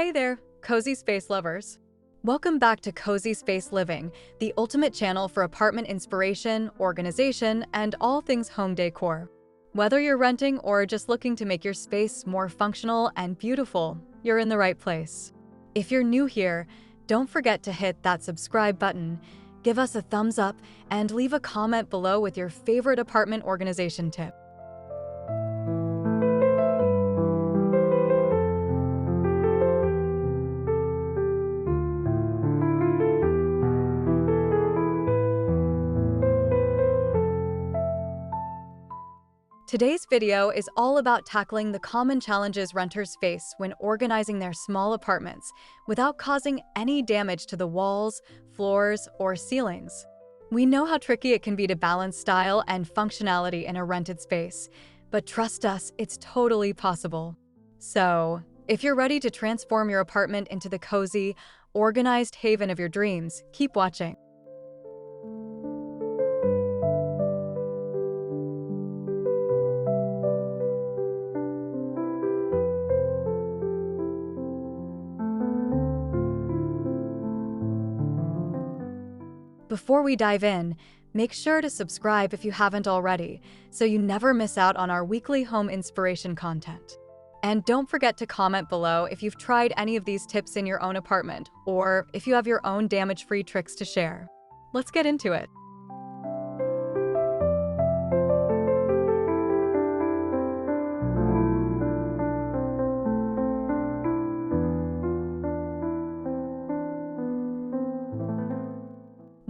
Hey there, cozy space lovers. Welcome back to Cozy Space Living, the ultimate channel for apartment inspiration, organization, and all things home decor. Whether you're renting or just looking to make your space more functional and beautiful, you're in the right place. If you're new here, don't forget to hit that subscribe button, give us a thumbs up, and leave a comment below with your favorite apartment organization tip. Today's video is all about tackling the common challenges renters face when organizing their small apartments without causing any damage to the walls, floors, or ceilings. We know how tricky it can be to balance style and functionality in a rented space, but trust us, it's totally possible. So, if you're ready to transform your apartment into the cozy, organized haven of your dreams, keep watching. Before we dive in, make sure to subscribe if you haven't already, so you never miss out on our weekly home inspiration content. And don't forget to comment below if you've tried any of these tips in your own apartment, or if you have your own damage-free tricks to share. Let's get into it.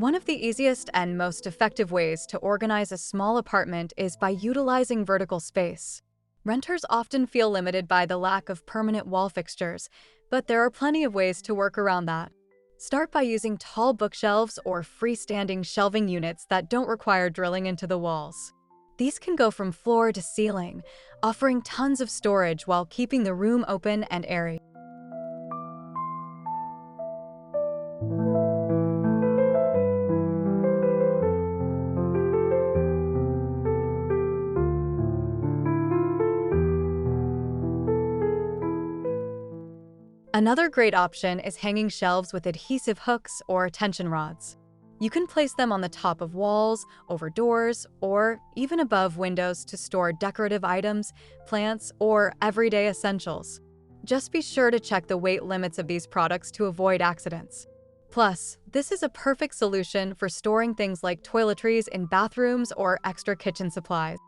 One of the easiest and most effective ways to organize a small apartment is by utilizing vertical space. Renters often feel limited by the lack of permanent wall fixtures, but there are plenty of ways to work around that. Start by using tall bookshelves or freestanding shelving units that don't require drilling into the walls. These can go from floor to ceiling, offering tons of storage while keeping the room open and airy. Another great option is hanging shelves with adhesive hooks or tension rods. You can place them on the top of walls, over doors, or even above windows to store decorative items, plants, or everyday essentials. Just be sure to check the weight limits of these products to avoid accidents. Plus, this is a perfect solution for storing things like toiletries in bathrooms or extra kitchen supplies.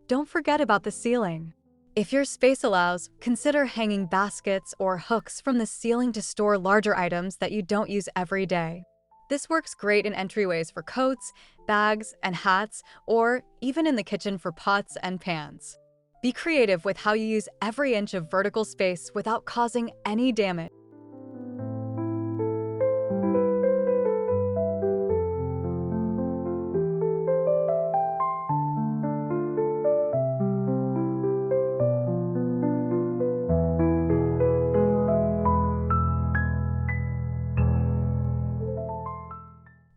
Don't forget about the ceiling. If your space allows, consider hanging baskets or hooks from the ceiling to store larger items that you don't use every day. This works great in entryways for coats, bags, and hats, or even in the kitchen for pots and pans. Be creative with how you use every inch of vertical space without causing any damage.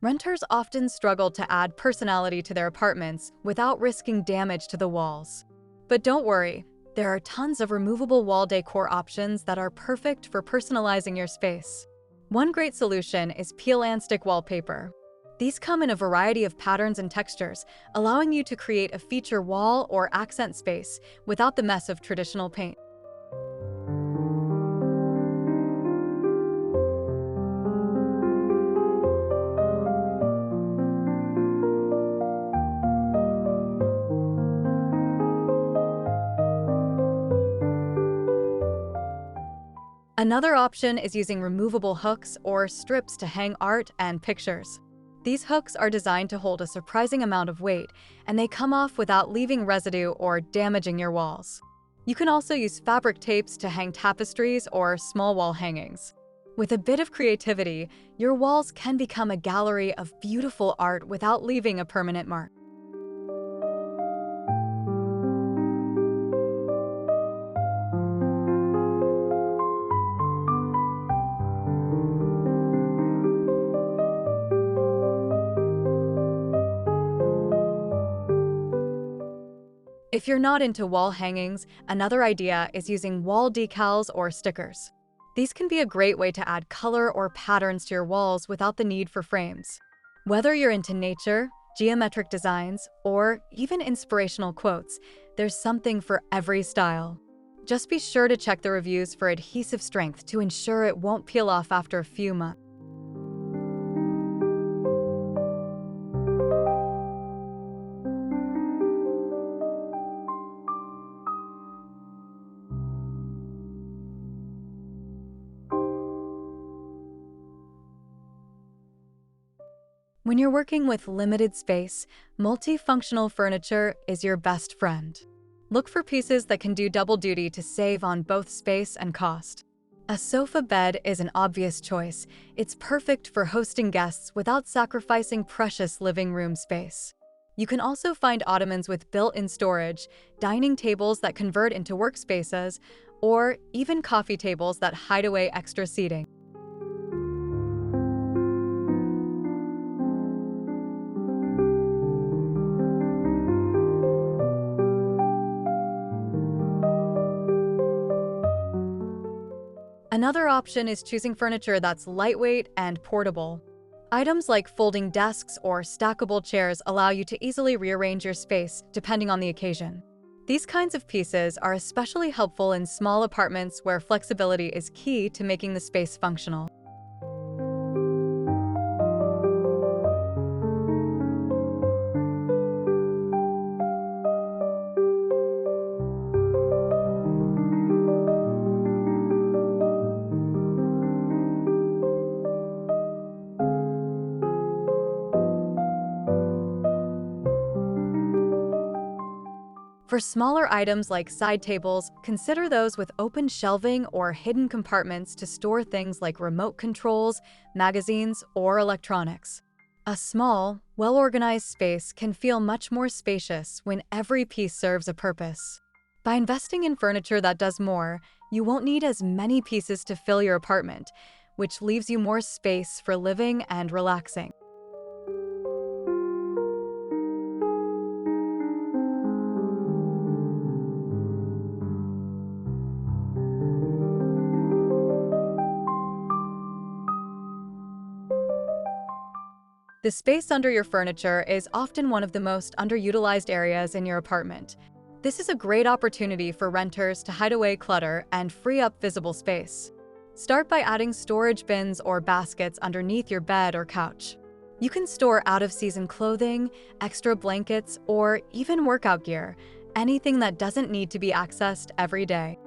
Renters often struggle to add personality to their apartments without risking damage to the walls. But don't worry, there are tons of removable wall decor options that are perfect for personalizing your space. One great solution is peel and stick wallpaper. These come in a variety of patterns and textures, allowing you to create a feature wall or accent space without the mess of traditional paint. Another option is using removable hooks or strips to hang art and pictures. These hooks are designed to hold a surprising amount of weight, and they come off without leaving residue or damaging your walls. You can also use fabric tapes to hang tapestries or small wall hangings. With a bit of creativity, your walls can become a gallery of beautiful art without leaving a permanent mark. If you're not into wall hangings, another idea is using wall decals or stickers. These can be a great way to add color or patterns to your walls without the need for frames. Whether you're into nature, geometric designs, or even inspirational quotes, there's something for every style. Just be sure to check the reviews for adhesive strength to ensure it won't peel off after a few months. When you're working with limited space, multifunctional furniture is your best friend. Look for pieces that can do double duty to save on both space and cost. A sofa bed is an obvious choice. It's perfect for hosting guests without sacrificing precious living room space. You can also find ottomans with built-in storage, dining tables that convert into workspaces, or even coffee tables that hide away extra seating. Another option is choosing furniture that's lightweight and portable. Items like folding desks or stackable chairs allow you to easily rearrange your space depending on the occasion. These kinds of pieces are especially helpful in small apartments where flexibility is key to making the space functional. For smaller items like side tables, consider those with open shelving or hidden compartments to store things like remote controls, magazines, or electronics. A small, well-organized space can feel much more spacious when every piece serves a purpose. By investing in furniture that does more, you won't need as many pieces to fill your apartment, which leaves you more space for living and relaxing. The space under your furniture is often one of the most underutilized areas in your apartment. This is a great opportunity for renters to hide away clutter and free up visible space. Start by adding storage bins or baskets underneath your bed or couch. You can store out-of-season clothing, extra blankets, or even workout gear, anything that doesn't need to be accessed every day.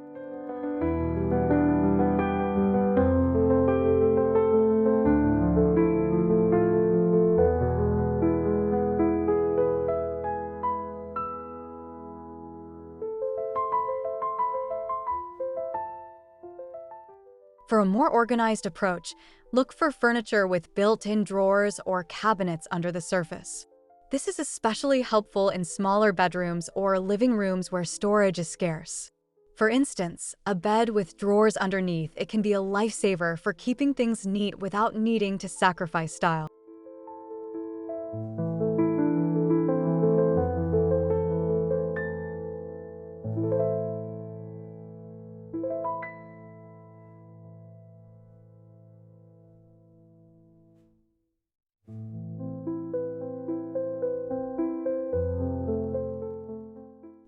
For a more organized approach, look for furniture with built-in drawers or cabinets under the surface. This is especially helpful in smaller bedrooms or living rooms where storage is scarce. For instance, a bed with drawers underneath it can be a lifesaver for keeping things neat without needing to sacrifice style.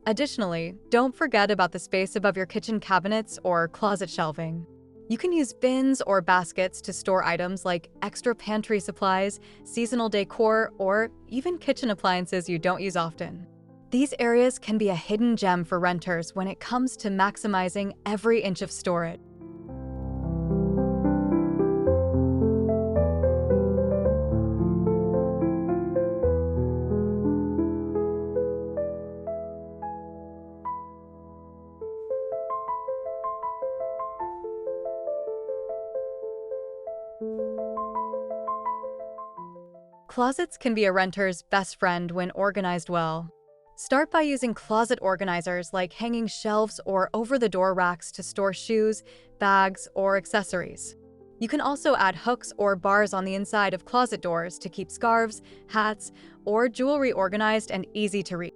Additionally, don't forget about the space above your kitchen cabinets or closet shelving. You can use bins or baskets to store items like extra pantry supplies, seasonal decor, or even kitchen appliances you don't use often. These areas can be a hidden gem for renters when it comes to maximizing every inch of storage. Closets can be a renter's best friend when organized well. Start by using closet organizers like hanging shelves or over-the-door racks to store shoes, bags, or accessories. You can also add hooks or bars on the inside of closet doors to keep scarves, hats, or jewelry organized and easy to reach.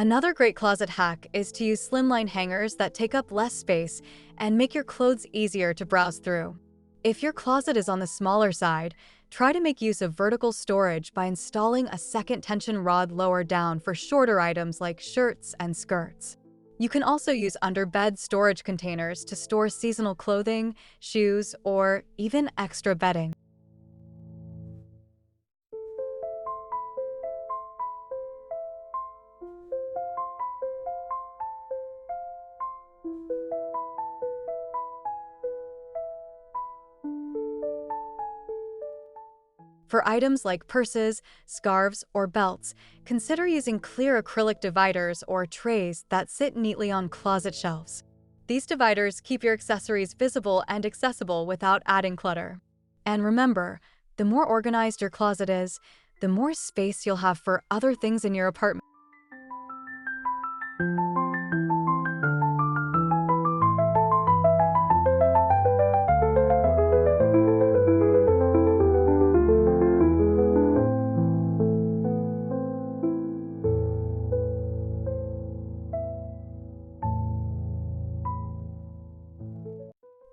Another great closet hack is to use slimline hangers that take up less space and make your clothes easier to browse through. If your closet is on the smaller side, try to make use of vertical storage by installing a second tension rod lower down for shorter items like shirts and skirts. You can also use under-bed storage containers to store seasonal clothing, shoes, or even extra bedding. For items like purses, scarves, or belts, consider using clear acrylic dividers or trays that sit neatly on closet shelves. These dividers keep your accessories visible and accessible without adding clutter. And remember, the more organized your closet is, the more space you'll have for other things in your apartment.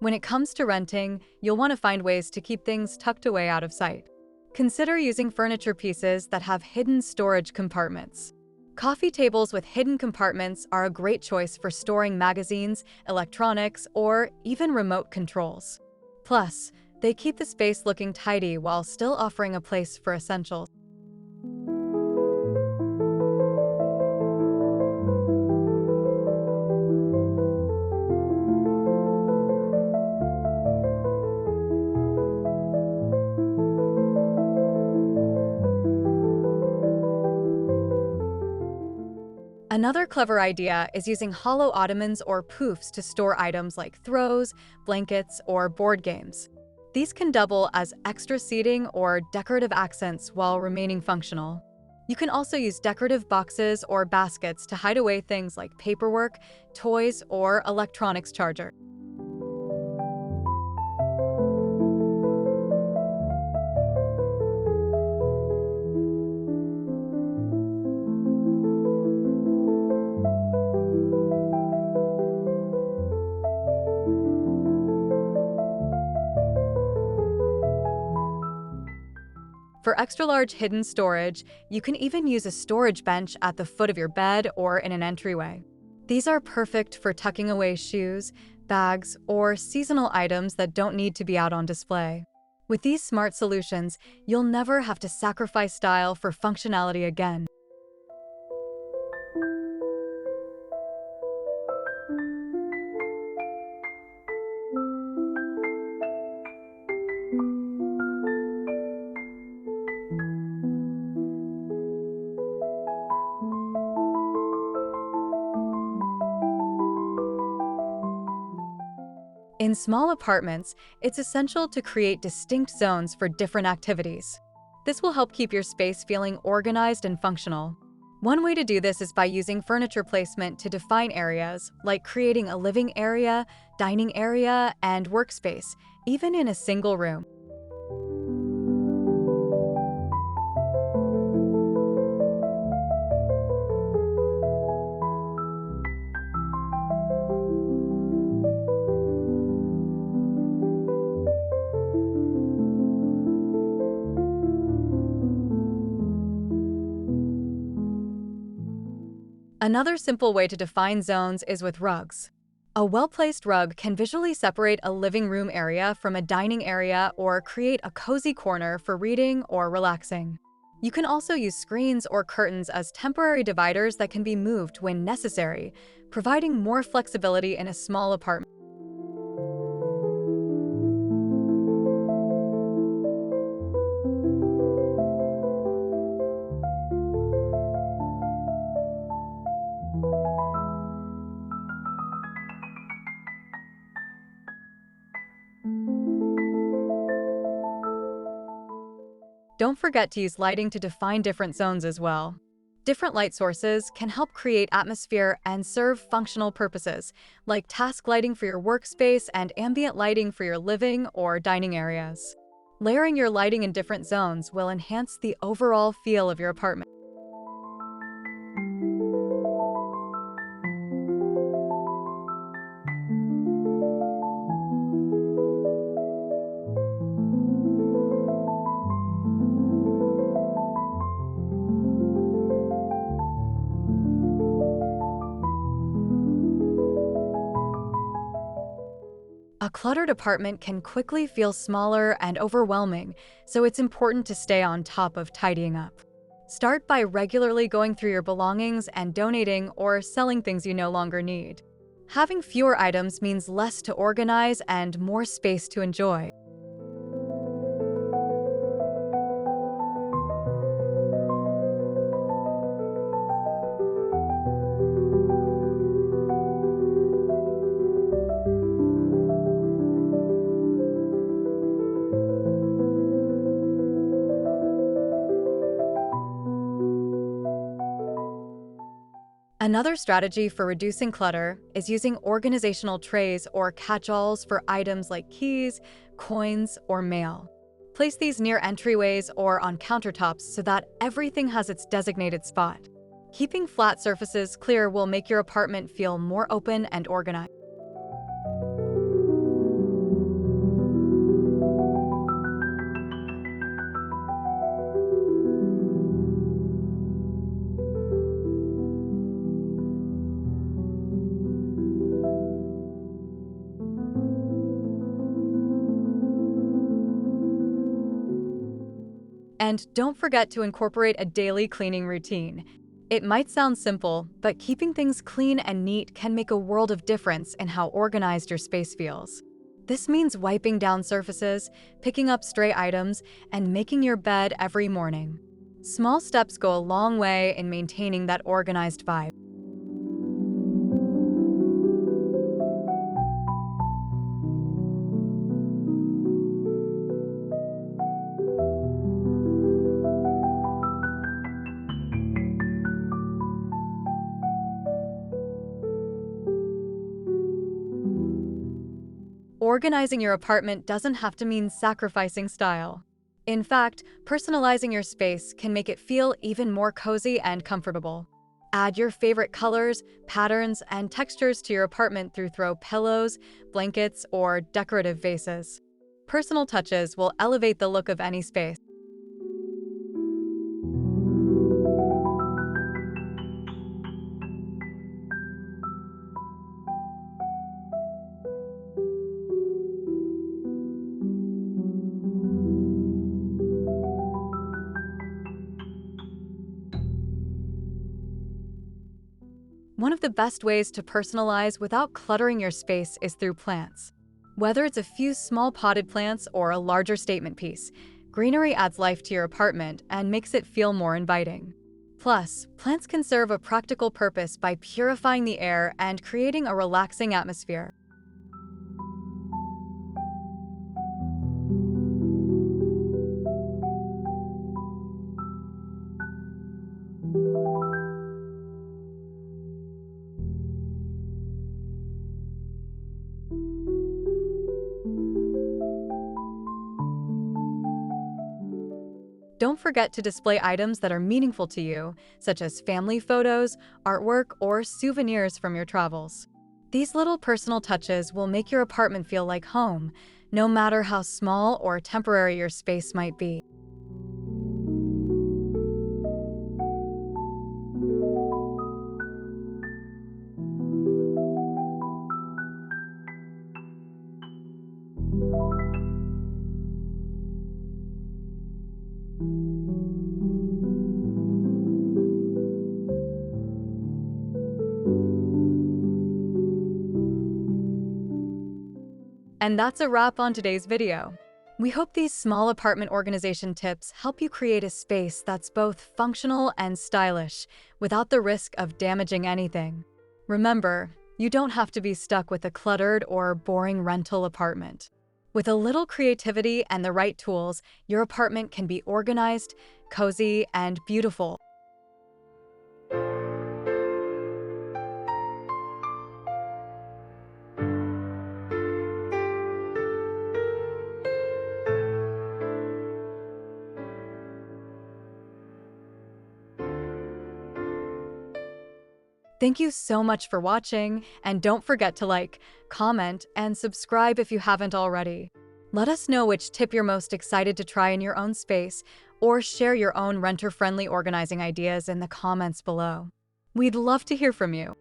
When it comes to renting, you'll want to find ways to keep things tucked away out of sight. Consider using furniture pieces that have hidden storage compartments. Coffee tables with hidden compartments are a great choice for storing magazines, electronics, or even remote controls. Plus, they keep the space looking tidy while still offering a place for essentials. Another clever idea is using hollow ottomans or poofs to store items like throws, blankets, or board games. These can double as extra seating or decorative accents while remaining functional. You can also use decorative boxes or baskets to hide away things like paperwork, toys, or electronics chargers. For extra-large hidden storage, you can even use a storage bench at the foot of your bed or in an entryway. These are perfect for tucking away shoes, bags, or seasonal items that don't need to be out on display. With these smart solutions, you'll never have to sacrifice style for functionality again. In small apartments, it's essential to create distinct zones for different activities. This will help keep your space feeling organized and functional. One way to do this is by using furniture placement to define areas, like creating a living area, dining area, and workspace, even in a single room. Another simple way to define zones is with rugs. A well-placed rug can visually separate a living room area from a dining area or create a cozy corner for reading or relaxing. You can also use screens or curtains as temporary dividers that can be moved when necessary, providing more flexibility in a small apartment. Don't forget to use lighting to define different zones as well. Different light sources can help create atmosphere and serve functional purposes, like task lighting for your workspace and ambient lighting for your living or dining areas. Layering your lighting in different zones will enhance the overall feel of your apartment. A cluttered apartment can quickly feel smaller and overwhelming, so it's important to stay on top of tidying up. Start by regularly going through your belongings and donating or selling things you no longer need. Having fewer items means less to organize and more space to enjoy. Another strategy for reducing clutter is using organizational trays or catch-alls for items like keys, coins, or mail. Place these near entryways or on countertops so that everything has its designated spot. Keeping flat surfaces clear will make your apartment feel more open and organized. And don't forget to incorporate a daily cleaning routine. It might sound simple, but keeping things clean and neat can make a world of difference in how organized your space feels. This means wiping down surfaces, picking up stray items, and making your bed every morning. Small steps go a long way in maintaining that organized vibe. Organizing your apartment doesn't have to mean sacrificing style. In fact, personalizing your space can make it feel even more cozy and comfortable. Add your favorite colors, patterns, and textures to your apartment through throw pillows, blankets, or decorative vases. Personal touches will elevate the look of any space. One of the best ways to personalize without cluttering your space is through plants. Whether it's a few small potted plants or a larger statement piece, greenery adds life to your apartment and makes it feel more inviting. Plus, plants can serve a practical purpose by purifying the air and creating a relaxing atmosphere. Don't forget to display items that are meaningful to you, such as family photos, artwork, or souvenirs from your travels. These little personal touches will make your apartment feel like home, no matter how small or temporary your space might be. And that's a wrap on today's video. We hope these small apartment organization tips help you create a space that's both functional and stylish without the risk of damaging anything. Remember, you don't have to be stuck with a cluttered or boring rental apartment. With a little creativity and the right tools, your apartment can be organized, cozy, and beautiful. Thank you so much for watching, and don't forget to like, comment, and subscribe if you haven't already. Let us know which tip you're most excited to try in your own space, or share your own renter-friendly organizing ideas in the comments below. We'd love to hear from you.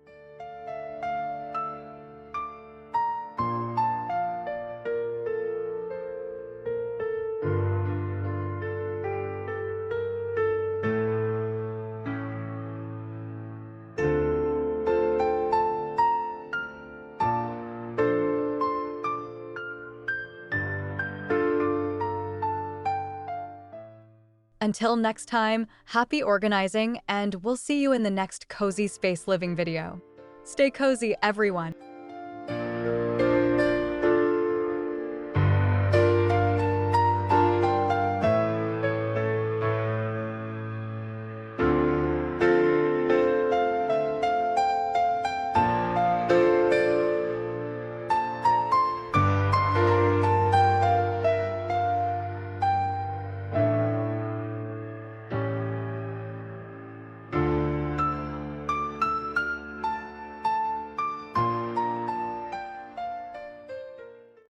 Until next time, happy organizing, and we'll see you in the next Cozy Space Living video. Stay cozy, everyone.